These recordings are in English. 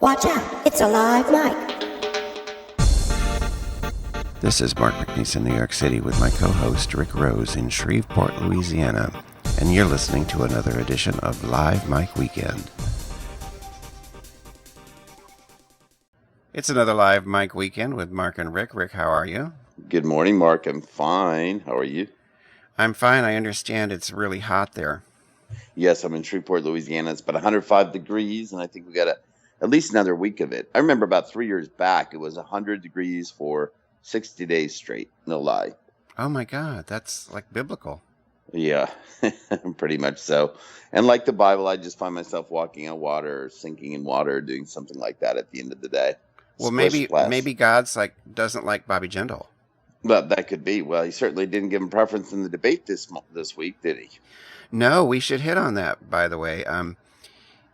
Watch out, it's a live mic. This is Mark McNease in New York City with my co-host Rick Rose in Shreveport, Louisiana, and you're listening to another edition of Live Mic Weekend. It's another Live Mic Weekend with Mark and Rick. Rick, how are you? Good morning, Mark. I'm fine. How are you? I'm fine. I understand it's really hot there. Yes, I'm in Shreveport, Louisiana. It's about 105 degrees, and I think we got at least another week of it. I remember about 3 years back, it was 100 degrees for 60 days straight. No lie. Oh, my God. That's like biblical. Yeah, pretty much so. And like the Bible, I just find myself walking on water or sinking in water or doing something like that at the end of the day. Well, Splish, maybe God's doesn't like Bobby Jindal. But that could be. Well, he certainly didn't give him preference in the debate this week, did he? No, we should hit on that, by the way.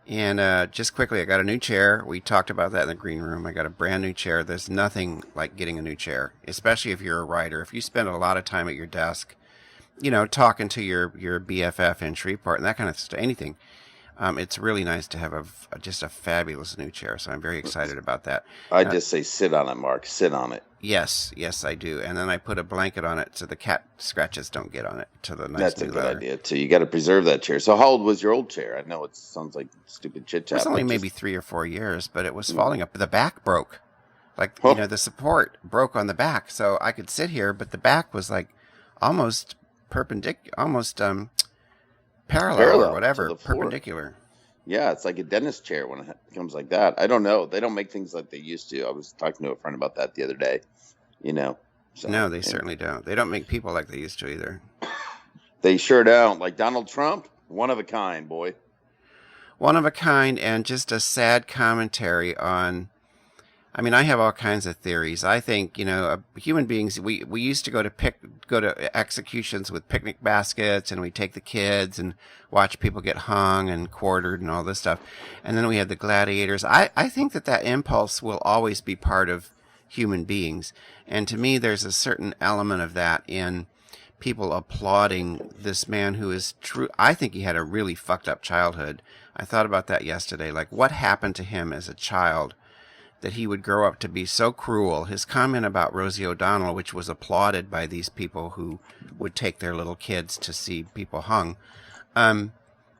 And just quickly, I got a new chair. We talked about that in the green room. I got a brand new chair. There's nothing like getting a new chair, especially if you're a writer. If you spend a lot of time at your desk, talking to your BFF in Shreveport and that kind of stuff, anything. It's really nice to have just a fabulous new chair. So I'm very excited about that. I just say sit on it, Mark. Sit on it. Yes, I do. And then I put a blanket on it so the cat scratches don't get on it. To the nice. That's a good idea too. You got to preserve that chair. So how old was your old chair? I know it sounds like stupid chit chat. It was only maybe 3 or 4 years, but it was falling up. The back broke. The support broke on the back, so I could sit here, but the back was almost perpendicular, almost parallel or whatever, perpendicular. Yeah, it's like a dentist chair when it becomes like that. I don't know. They don't make things like they used to. I was talking to a friend about that the other day. So, no, they certainly don't. They don't make people like they used to either. They sure don't. Like Donald Trump, one of a kind, boy. One of a kind, and just a sad commentary on. I mean, I have all kinds of theories. I think, human beings, we used to go to executions with picnic baskets, and we take the kids and watch people get hung and quartered and all this stuff. And then we had the gladiators. I think that impulse will always be part of human beings. And to me, there's a certain element of that in people applauding this man who is true. I think he had a really fucked up childhood. I thought about that yesterday. Like, what happened to him as a child that he would grow up to be so cruel? His comment about Rosie O'Donnell, which was applauded by these people who would take their little kids to see people hung,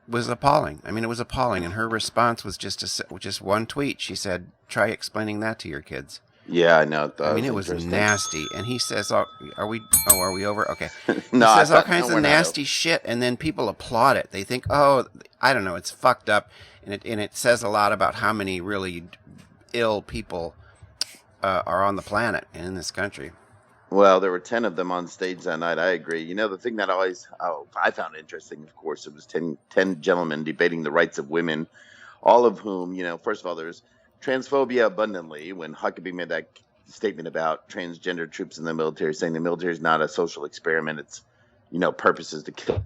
was appalling. I mean, it was appalling. And her response was just one tweet. She said, "Try explaining that to your kids." Yeah, I know. It was nasty. And he says, are we over? Okay. No, he says all kinds of nasty shit, and then people applaud it. They think, I don't know, it's fucked up. And it says a lot about how many really ill people are on the planet and in this country. Well, there were 10 of them on stage that night. I agree. The thing that I found interesting, of course, it was 10 gentlemen debating the rights of women, all of whom, first of all, there's transphobia abundantly when Huckabee made that statement about transgender troops in the military, saying the military is not a social experiment. It's, purpose is to kill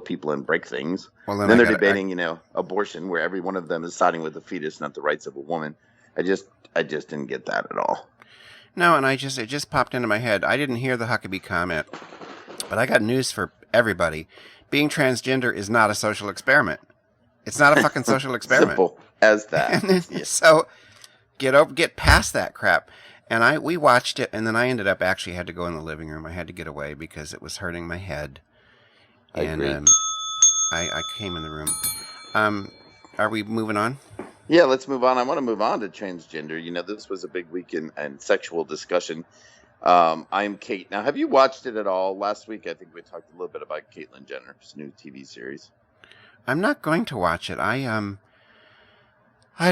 people and break things. Well, then they're debating, abortion, where every one of them is siding with the fetus, not the rights of a woman. I just didn't get that at all. No, and it just popped into my head. I didn't hear the Huckabee comment, but I got news for everybody. Being transgender is not a social experiment. It's not a fucking social experiment. Simple as that. Yeah. So get past that crap. And we watched it, and then I ended up actually had to go in the living room. I had to get away because it was hurting my head. I came in the room. Are we moving on? Yeah, let's move on. I want to move on to transgender. This was a big week in sexual discussion. I'm Kate. Now, have you watched it at all? Last week, I think we talked a little bit about Caitlyn Jenner's new TV series. I'm not going to watch it. I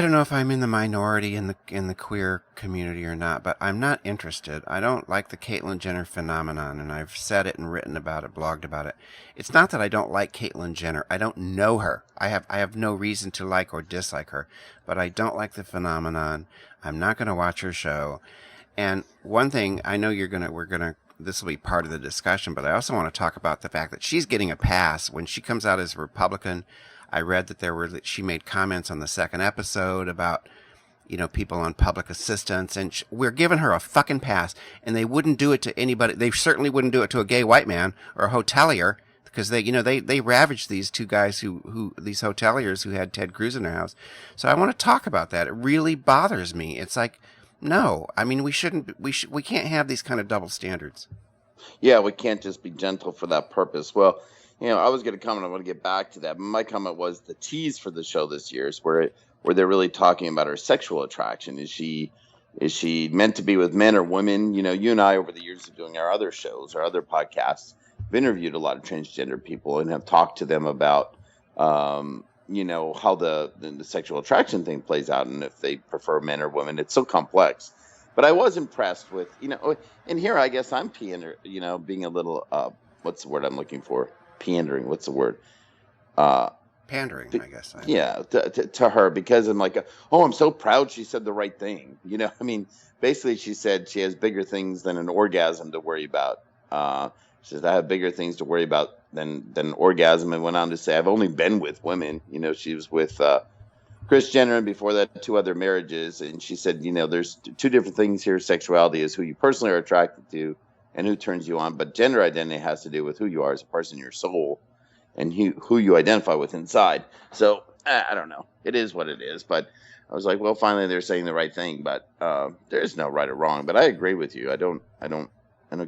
don't know if I'm in the minority in the queer community or not, but I'm not interested. I don't like the Caitlyn Jenner phenomenon, and I've said it and written about it, blogged about it. It's not that I don't like Caitlyn Jenner. I don't know her. I have no reason to like or dislike her, but I don't like the phenomenon. I'm not going to watch her show. And one thing I know this will be part of the discussion, but I also want to talk about the fact that she's getting a pass when she comes out as a Republican. I read that she made comments on the second episode about, people on public assistance, and we're giving her a fucking pass, and they wouldn't do it to anybody. They certainly wouldn't do it to a gay white man or a hotelier. because they ravaged these two guys who these hoteliers who had Ted Cruz in their house. So I want to talk about that. It really bothers me. It's like, no, I mean, we can't have these kind of double standards. Yeah, we can't just be gentle for that purpose. Well, I was going to comment. I want to get back to that. My comment was the tease for the show this year is where they're really talking about her sexual attraction. Is she meant to be with men or women? You and I, over the years of doing our other shows, our other podcasts, have interviewed a lot of transgender people and have talked to them about, how the sexual attraction thing plays out and if they prefer men or women. It's so complex. But I was impressed with, and here I guess I'm being a little, what's the word I'm looking for? Pandering. What's the word? Pandering, I guess. Yeah, to her, because I'm like, oh, I'm so proud she said the right thing. I mean, basically she said she has bigger things than an orgasm to worry about. She says, I have bigger things to worry about than orgasm, and went on to say, I've only been with women. She was with Kris Jenner, and before that, 2 other marriages. And she said, there's 2 different things here. Sexuality is who you personally are attracted to and who turns you on. But gender identity has to do with who you are as a person, your soul, and who you identify with inside. So I don't know. It is what it is. But I was like, well, finally they're saying the right thing. But there is no right or wrong. But I agree with you. I don't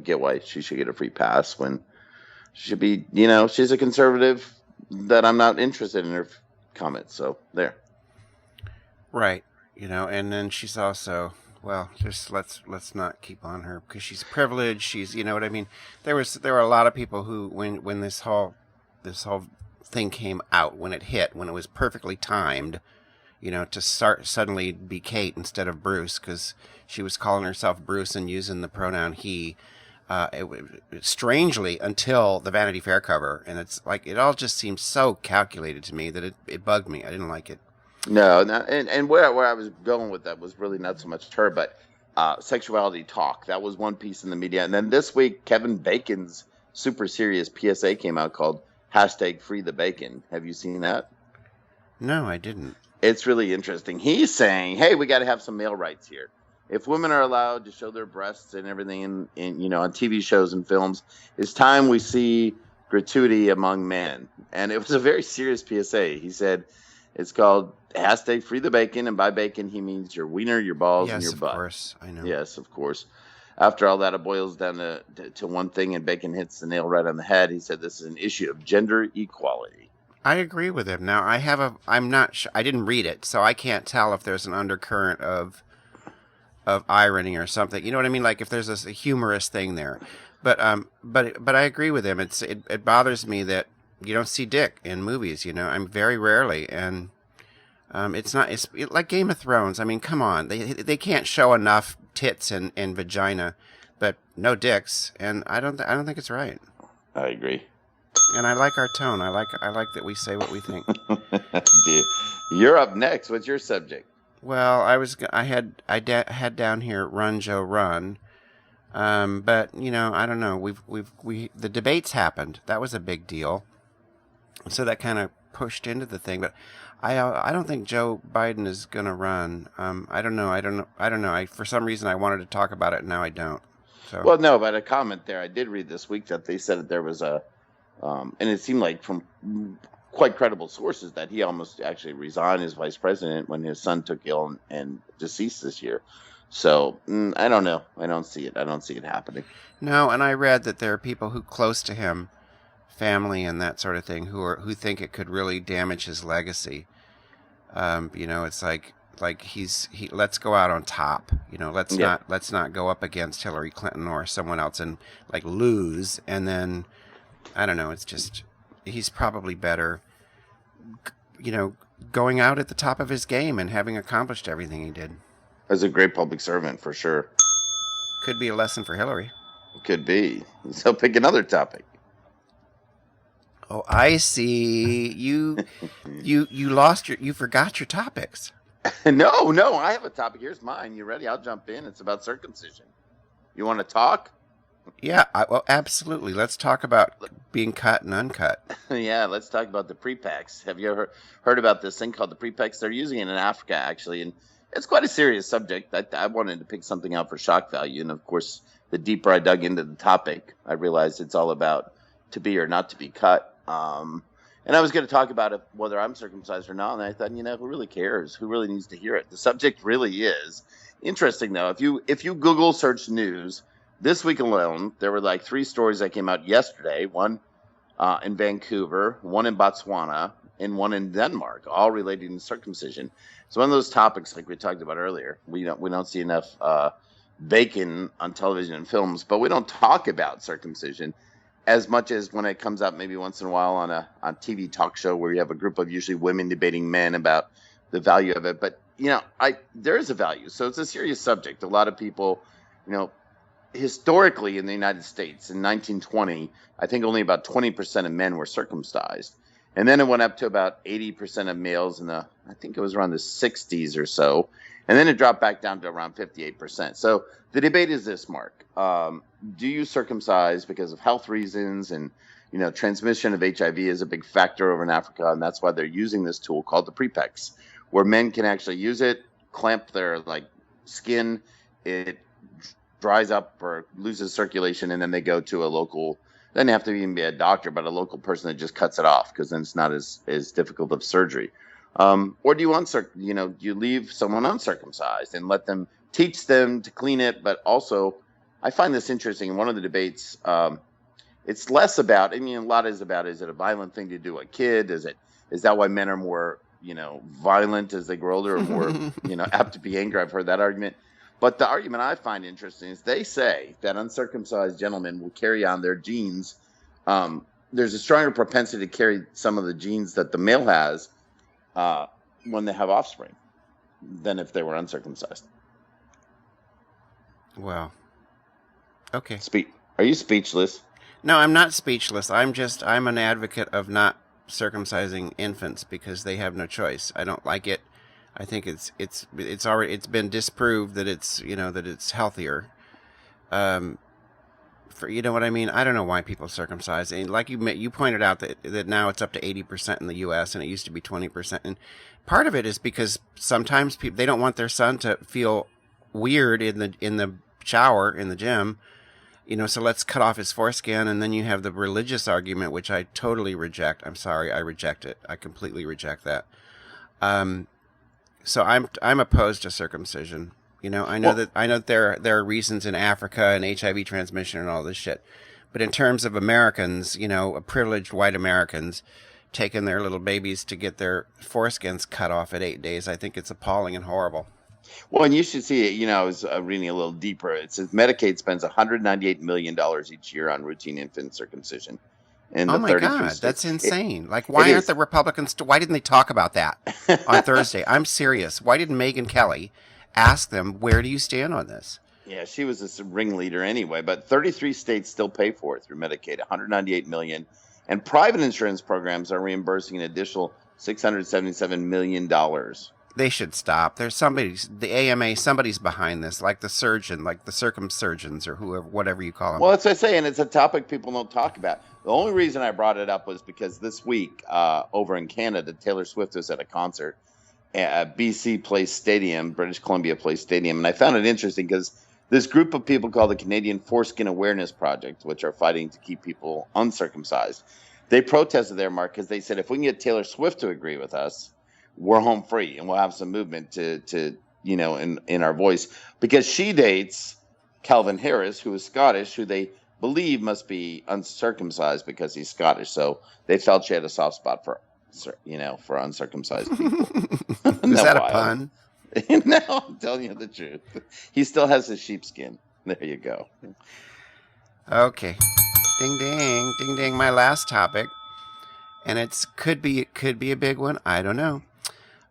get why she should get a free pass when she should be, she's a conservative that I'm not interested in her comments. So there. Right. And then she's also, well, just let's not keep on her because she's privileged. She's, what I mean? There were a lot of people who, when this whole thing came out, when it was perfectly timed, to start suddenly be Kate instead of Bruce, because she was calling herself Bruce and using the pronoun he, strangely, until the Vanity Fair cover. And it's like, it all just seems so calculated to me that it bugged me. I didn't like it. No, and where I was going with that was really not so much her, but sexuality talk. That was one piece in the media. And then this week, Kevin Bacon's super serious PSA came out called #FreeTheBacon. Have you seen that? No, I didn't. It's really interesting. He's saying, hey, we got to have some male rights here. If women are allowed to show their breasts and everything in on TV shows and films, it's time we see gratuity among men. And it was a very serious PSA. He said, it's called #FreeTheBacon, and by bacon he means your wiener, your balls, and your butt. Yes, of course, I know. Yes, of course. After all that, it boils down to one thing, and Bacon hits the nail right on the head. He said this is an issue of gender equality. I agree with him. Now, I'm not sure, I didn't read it, so I can't tell if there's an undercurrent of irony or something. You know what I mean? Like if there's a humorous thing there. But I agree with him. It bothers me that you don't see dick in movies, I'm very rarely, and it's like Game of Thrones. I mean, come on, they can't show enough tits and vagina, but no dicks, and I don't think it's right. I agree. And I like our tone. I like that we say what we think. You're up next. What's your subject? Well, I had down here Run Joe Run. But I don't know. The debates happened. That was a big deal. So that kind of pushed into the thing, but I don't think Joe Biden is going to run. I don't know. For some reason I wanted to talk about it and now I don't. So. Well, no, but a comment there. I did read this week that they said that there was and it seemed like from quite credible sources that he almost actually resigned as vice president when his son took ill and deceased this year. So I don't know. I don't see it. I don't see it happening. No, and I read that there are people who close to him, family and that sort of thing, who think it could really damage his legacy. It's like he let's go out on top. Let's not go up against Hillary Clinton or someone else and like lose, and then I don't know. It's just he's probably better, going out at the top of his game and having accomplished everything he did. As a great public servant, for sure. Could be a lesson for Hillary. Could be. So pick another topic. Oh, I see. You forgot your topics. No, I have a topic. Here's mine. You ready? I'll jump in. It's about circumcision. You want to talk? Yeah, well, absolutely. Let's talk about being cut and uncut. Yeah, let's talk about the prepex. Have you ever heard about this thing called the prepex? They're using it in Africa, actually, and it's quite a serious subject. I wanted to pick something out for shock value, and of course, the deeper I dug into the topic, I realized it's all about to be or not to be cut. And I was going to talk about whether I'm circumcised or not, and I thought, who really cares? Who really needs to hear it? The subject really is interesting, though. If you Google search news this week alone, there were like 3 stories that came out yesterday. One in Vancouver, one in Botswana, and one in Denmark, all relating to circumcision. It's one of those topics like we talked about earlier. We don't see enough bacon on television and films, but we don't talk about circumcision as much as when it comes out maybe once in a while on a TV talk show where you have a group of usually women debating men about the value of it. But there is a value, so it's a serious subject. A lot of people, historically in the United States in 1920, I think only about 20% of men were circumcised. And then it went up to about 80% of males I think it was around the 60s or so. And then it dropped back down to around 58%. So the debate is this, Mark. Do you circumcise because of health reasons? And, transmission of HIV is a big factor over in Africa. And that's why they're using this tool called the prepex, where men can actually use it, clamp their skin. It dries up or loses circulation. And then they go to a local, doesn't have to even be a doctor, but a local person that just cuts it off, because then it's not as difficult of surgery. Or do you leave someone uncircumcised and let them teach them to clean it? But also, I find this interesting. In one of the debates, it's less about, a lot is about, is it a violent thing to do a kid? Is that why men are more, violent as they grow older, or more, apt to be angry? I've heard that argument. But the argument I find interesting is they say that uncircumcised gentlemen will carry on their genes. There's a stronger propensity to carry some of the genes that the male has when they have offspring than if they were uncircumcised. Well, okay. Are you speechless? No, I'm not speechless. I'm an advocate of not circumcising infants because they have no choice. I don't like it. I think it's been disproved that it's healthier. You know what I mean? I don't know why people circumcise. And like you pointed out that now it's up to 80% in the U.S. and it used to be 20%. And part of it is because sometimes they don't want their son to feel weird in the shower in the gym. So let's cut off his foreskin, and then you have the religious argument, which I totally reject. I'm sorry, I reject it. I completely reject that. So I'm opposed to circumcision. I know that there are reasons in Africa and HIV transmission and all this shit, but in terms of Americans, privileged white Americans taking their little babies to get their foreskins cut off at 8 days, I think it's appalling and horrible. Well, and you should see it. I was reading a little deeper. It says Medicaid spends $198 million each year on routine infant circumcision. Oh my God, that's insane. Why aren't the Republicans, why didn't they talk about that on Thursday? I'm serious. Why didn't Megyn Kelly ask them, where do you stand on this? Yeah, she was a ringleader anyway, but 33 states still pay for it through Medicaid, $198 million. And private insurance programs are reimbursing an additional $677 million. They should stop. There's the AMA, somebody's behind this, like the surgeon, like the circumsurgeons or whoever, whatever you call them. Well, as I say, and it's a topic people don't talk about. The only reason I brought it up was because this week over in Canada, Taylor Swift was at a concert at BC Place Stadium, British Columbia Place Stadium. And I found it interesting because this group of people called the Canadian Foreskin Awareness Project, which are fighting to keep people uncircumcised, they protested there, Mark, because they said, if we can get Taylor Swift to agree with us, we're home free and we'll have some movement to in our voice, because she dates Calvin Harris, who is Scottish, who they believe must be uncircumcised because he's Scottish. So they felt she had a soft spot for uncircumcised people. Is that a pun? No, I'm telling you the truth. He still has his sheepskin. There you go. Okay. Ding, ding, ding, ding. My last topic. And it could be a big one. I don't know.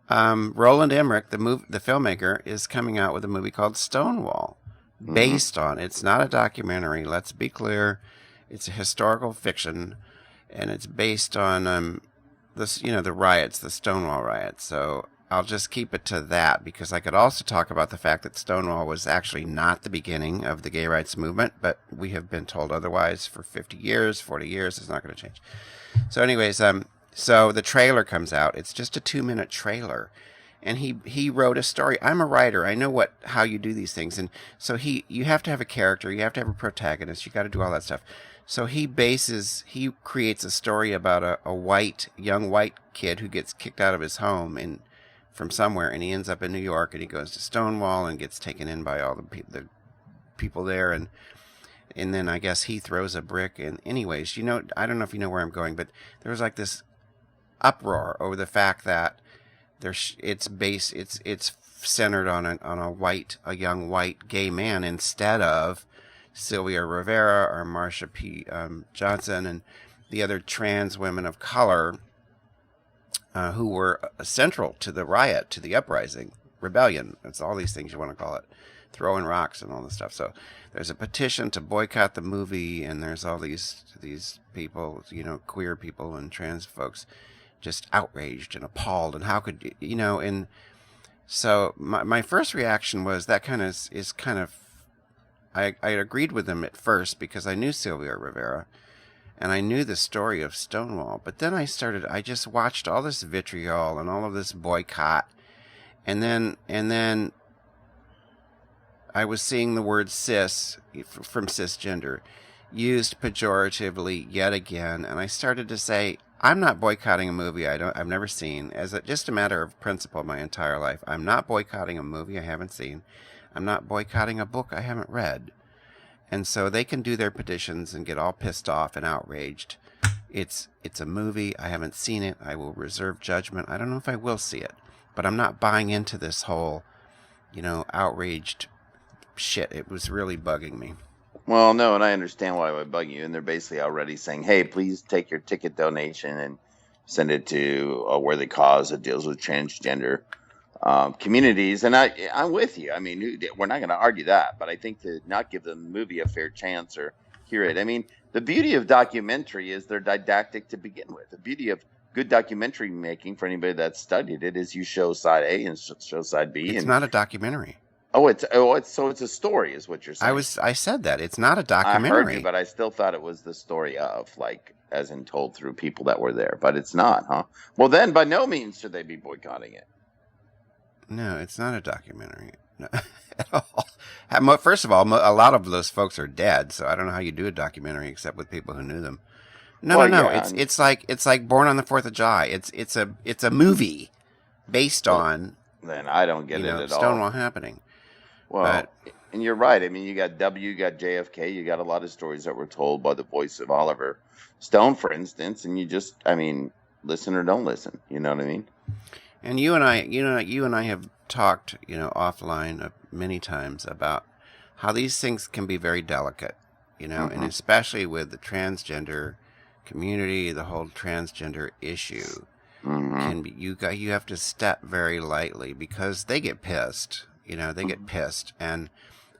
Roland Emmerich, the filmmaker, is coming out with a movie called Stonewall, based on. It's not a documentary. Let's be clear. It's a historical fiction, and it's based on the riots, the Stonewall riots. So I'll just keep it to that, because I could also talk about the fact that Stonewall was actually not the beginning of the gay rights movement, but we have been told otherwise for 50 years, 40 years. It's not going to change. So anyways, so the trailer comes out. It's just a 2-minute trailer. And he wrote a story. I'm a writer. I know how you do these things. And so you have to have a character. You have to have a protagonist. You got to do all that stuff. So he creates a story about a young white kid who gets kicked out of his home from somewhere, and he ends up in New York, and he goes to Stonewall and gets taken in by all the people there, and then I guess he throws a brick. And anyways, I don't know if you know where I'm going, but there was like this uproar over the fact that it's centered on a young white gay man instead of Sylvia Rivera or Marsha P. Johnson and the other trans women of color who were central to the riot, to the uprising, rebellion. It's all these things you want to call it, throwing rocks and all this stuff. So there's a petition to boycott the movie, and there's all these people, queer people and trans folks, just outraged and appalled. And how could and so my first reaction was that is kind of I agreed with them at first because I knew Sylvia Rivera and I knew the story of Stonewall. But then I just watched all this vitriol and all of this boycott, and then I was seeing the word cis from cisgender used pejoratively yet again, and I started to say, I'm not boycotting a movie I've never seen. Just a matter of principle my entire life. I'm not boycotting a movie I haven't seen. I'm not boycotting a book I haven't read. And so they can do their petitions and get all pissed off and outraged. It's a movie. I haven't seen it. I will reserve judgment. I don't know if I will see it, but I'm not buying into this whole, outraged shit. It was really bugging me. Well, no, and I understand why it would bug you. And they're basically already saying, hey, please take your ticket donation and send it to a worthy cause that deals with transgender communities. And I'm with you. I mean, we're not going to argue that. But I think to not give the movie a fair chance or hear it. I mean, the beauty of documentary is they're didactic to begin with. The beauty of good documentary making, for anybody that's studied it, is you show side A and show side B. It's not a documentary. It's a story, is what you're saying. I said that it's not a documentary. I heard you, but I still thought it was the story of, as in told through people that were there. But it's not, huh? Well, then by no means should they be boycotting it. No, it's not a documentary. No, at all. First of all, a lot of those folks are dead, so I don't know how you do a documentary except with people who knew them. No. Yeah. It's like Born on the 4th of July. It's a movie based on. Then I don't get it at all. Stonewall happening. Well, and you're right. I mean, you got you got JFK, you got a lot of stories that were told by the voice of Oliver Stone, for instance, and you just, listen or don't listen. You know what I mean? And you and I have talked, offline many times about how these things can be very delicate, and especially with the transgender community, the whole transgender issue can be, you have to step very lightly because they get pissed. They get pissed. And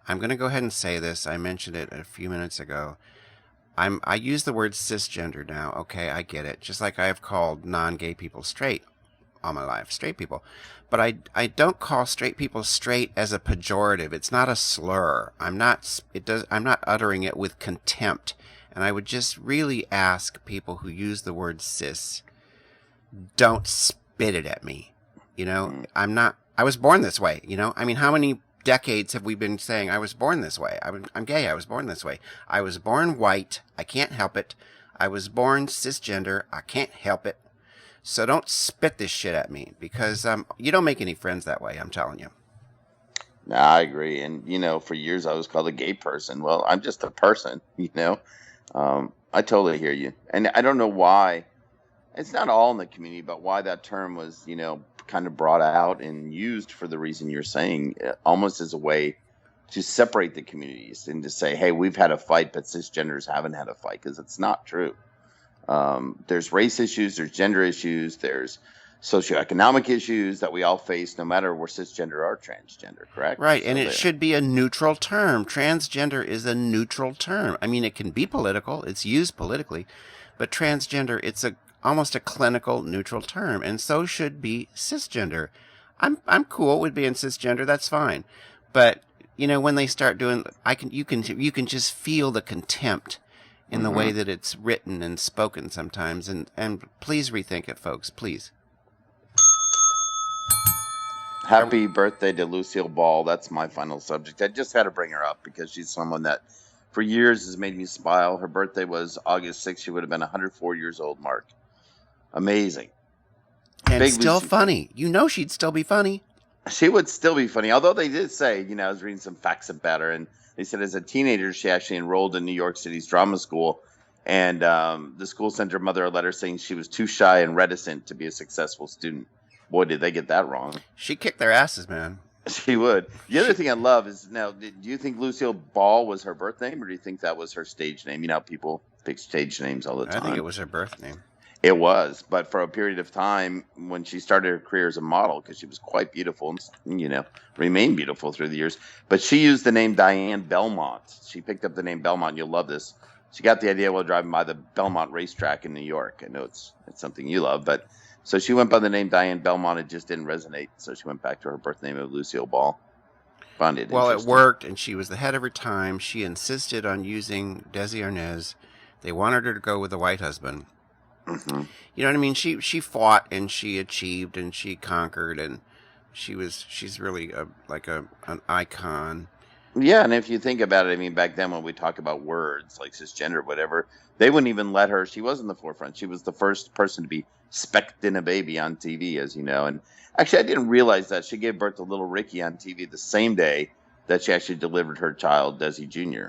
I'm going to go ahead and say this. I mentioned it a few minutes ago. I use the word cisgender now. Okay, I get it. Just like I have called non-gay people straight all my life, straight people. But I don't call straight people straight as a pejorative. It's not a slur. I'm not uttering it with contempt. And I would just really ask people who use the word cis, don't spit it at me. I was born this way, how many decades have we been saying I was born this way? I'm gay. I was born this way. I was born white. I can't help it. I was born cisgender. I can't help it. So don't spit this shit at me because you don't make any friends that way. I'm telling you. No, I agree. And, for years I was called a gay person. Well, I'm just a person, I totally hear you. And I don't know why. It's not all in the community, but why that term was, kind of brought out and used for the reason you're saying, almost as a way to separate the communities and to say, hey, we've had a fight, but cisgenders haven't had a fight, because it's not true. There's race issues, there's gender issues, there's socioeconomic issues that we all face, no matter if we're cisgender or transgender, correct? Right, and it should be a neutral term. Transgender is a neutral term. It can be political, it's used politically, but transgender, it's almost a clinical neutral term, and so should be cisgender. I'm cool with being cisgender, that's fine. But when they start doing, you can just feel the contempt in the way that it's written and spoken sometimes, and please rethink it, folks, please. Happy birthday to Lucille Ball. That's my final subject. I just had to bring her up because she's someone that for years has made me smile. Her birthday was August 6th. She would have been 104 years old, Mark. Amazing. And Big still Lucy funny. You know she'd still be funny. She would still be funny, although they did say, I was reading some facts about her, and they said as a teenager, she actually enrolled in New York City's drama school, and the school sent her mother a letter saying she was too shy and reticent to be a successful student. Boy, did they get that wrong. She kicked their asses, man. She would. The other thing I love is, now, do you think Lucille Ball was her birth name, or do you think that was her stage name? You know how people pick stage names all the time. I think it was her birth name. It was, but for a period of time when she started her career as a model, because she was quite beautiful and, remained beautiful through the years. But she used the name Diane Belmont. She picked up the name Belmont. You'll love this. She got the idea while driving by the Belmont racetrack in New York. I know it's something you love, but so she went by the name Diane Belmont. It just didn't resonate, so she went back to her birth name of Lucille Ball. Found it Well, it worked, and she was the head of her time. She insisted on using Desi Arnaz. They wanted her to go with the white husband. Mm-hmm. You know what I mean? She fought and she achieved and she conquered, and she's really an icon. Yeah, and if you think about it, I mean, back then when we talk about words like cisgender, whatever, they wouldn't even let her. She was in the forefront. She was the first person to be specked in a baby on TV, as you know. And actually, I didn't realize that she gave birth to little Ricky on TV the same day that she actually delivered her child, Desi Jr.,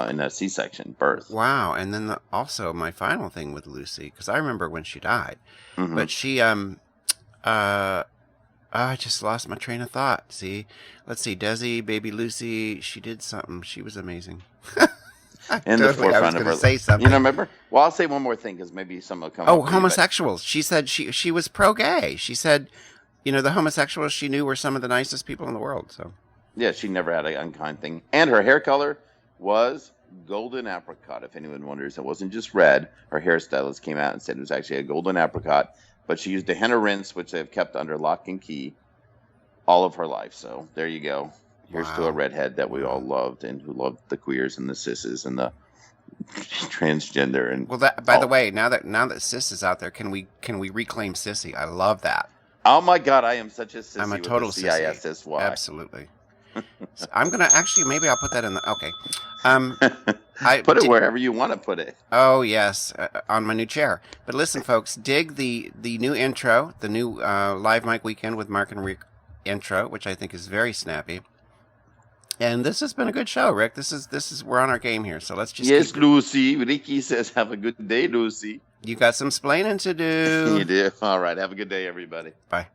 in a C-section birth. Wow. And then also my final thing with Lucy, because I remember when she died, Mm-hmm. but she, I just lost my train of thought. See, let's see, Desi, baby Lucy, she did something. She was amazing. In the forefront I was of going her. to say something. You know, remember? Well, I'll say one more thing because maybe some will come up. Oh, homosexuals. She said she was pro-gay. She said, the homosexuals she knew were some of the nicest people in the world. So. Yeah, she never had an unkind thing. And her hair color was golden apricot, if anyone wonders. It wasn't just red. Her hairstylist came out and said it was actually a golden apricot. But she used a henna rinse, which they've kept under lock and key all of her life. So there you go. Here's to a redhead that we all loved and who loved the queers and the sisses and the transgender. And well, by the way, now that sis is out there, can we reclaim sissy? I love that. Oh my God, I am such a sissy. I'm a total with sissy. CISSY. Absolutely. So I'm gonna maybe I'll put that in the okay. Put it wherever you want to put it. Oh yes, on my new chair. But listen, folks, dig the new intro, the new Live Mic Weekend with Mark and Rick intro, which I think is very snappy. And this has been a good show, Rick. This is we're on our game here, so let's just. Yes, Lucy. Ricky says, "Have a good day, Lucy." You got some splaining to do. You do. All right. Have a good day, everybody. Bye.